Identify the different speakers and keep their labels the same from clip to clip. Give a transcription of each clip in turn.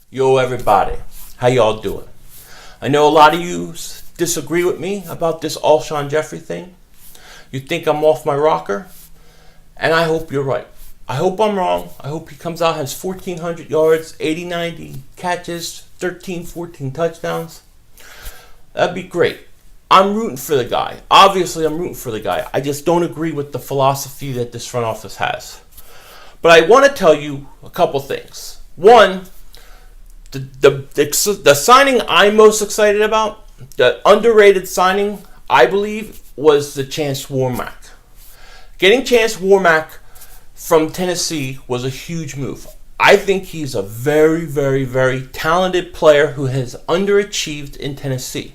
Speaker 1: Yo everybody, how y'all doing? I know a lot of you disagree with me about this Alshon Jeffery thing. You think I'm off my rocker, and I hope you're right. I hope I'm wrong. I hope he comes out, has 1,400 yards, 80-90 catches, 13-14 touchdowns. That'd be great. I'm rooting for the guy. Obviously, I'm rooting for the guy. I just don't agree with the philosophy that this front office has. But I want to tell you a couple things. One, the signing I'm most excited about, the underrated signing, I believe, was the Chance Warmack. Getting Chance Warmack from Tennessee was a huge move. I think he's a very, very, very talented player who has underachieved in Tennessee.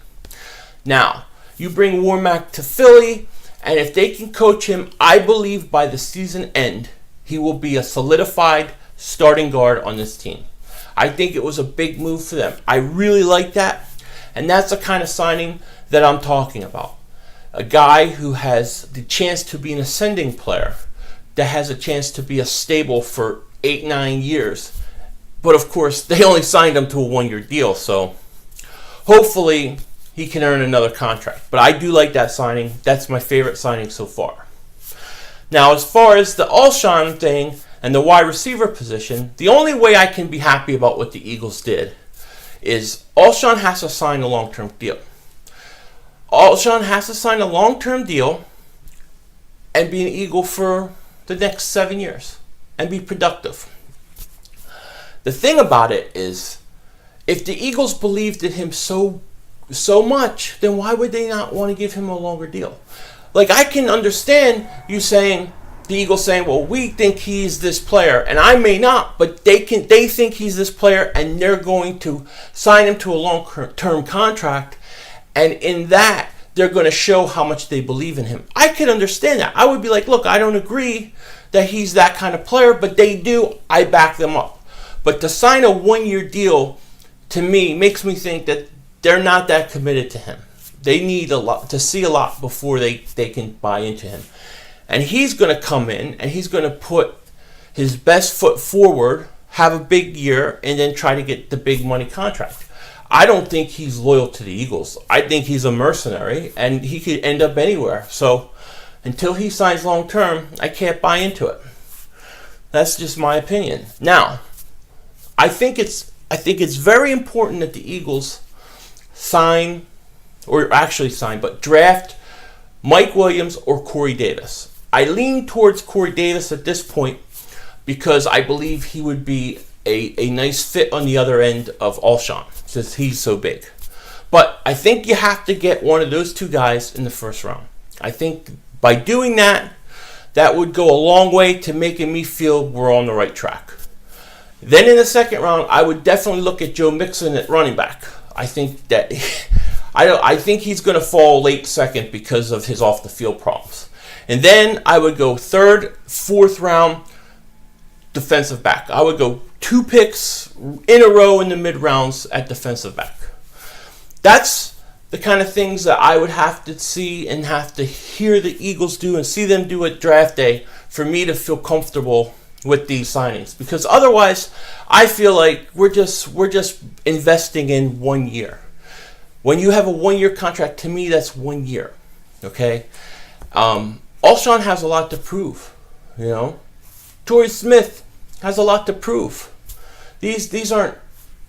Speaker 1: Now, you bring Warmack to Philly, and if they can coach him, I believe by the season end, he will be a solidified starting guard on this team. I think it was a big move for them. I really like that, and that's the kind of signing that I'm talking about. A guy who has the chance to be an ascending player, that has a chance to be a stable for 8-9 years. But of course, they only signed him to a 1-year deal, so hopefully he can earn another contract. But I do like that signing. That's my favorite signing so far. Now, as far as the Alshon thing and the wide receiver position, the only way I can be happy about what the Eagles did is Alshon has to sign a long-term deal. Alshon has to sign a long-term deal and be an Eagle for the next 7 years and be productive. The thing about it is, if the Eagles believed in him so much, then why would they not want to give him a longer deal? Like, I can understand you saying, the Eagles saying, well, we think he's this player, and I may not, but they think he's this player, and they're going to sign him to a long-term contract, and in that, they're going to show how much they believe in him. I could understand that. I would be like, look, I don't agree that he's that kind of player, but they do. I back them up. But to sign a 1-year deal, to me, makes me think that they're not that committed to him. They need a lot to see a lot before they can buy into him. And he's going to come in, and he's going to put his best foot forward, have a big year, and then try to get the big money contract. I don't think he's loyal to the Eagles. I think he's a mercenary, and he could end up anywhere. So until he signs long term, I can't buy into it. That's just my opinion. Now, I think it's very important that the Eagles draft Mike Williams or Corey Davis. I lean towards Corey Davis at this point because I believe he would be a nice fit on the other end of Alshon, since he's so big. But I think you have to get one of those two guys in the first round. I think by doing that, that would go a long way to making me feel we're on the right track. Then in the second round, I would definitely look at Joe Mixon at running back. I think that I think he's going to fall late second because of his off the field problems. And then I would go third, fourth round defensive back. I would go 2 picks in a row in the mid rounds at defensive back. That's the kind of things that I would have to see and have to hear the Eagles do and see them do at draft day for me to feel comfortable with these signings. Because otherwise, I feel like we're just investing in 1 year. When you have a 1-year contract, to me, that's 1 year. Okay? Alshon has a lot to prove. You know? Torrey Smith has a lot to prove. These aren't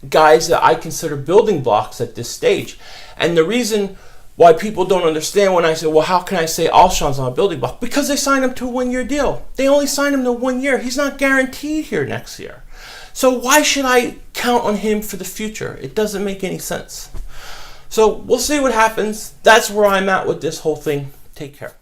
Speaker 1: guys that I consider building blocks at this stage. And the reason why people don't understand when I say, well, how can I say Alshon's on a building block? Because they signed him to a 1-year deal. They only signed him to 1 year. He's not guaranteed here next year. So why should I count on him for the future? It doesn't make any sense. So we'll see what happens. That's where I'm at with this whole thing. Take care.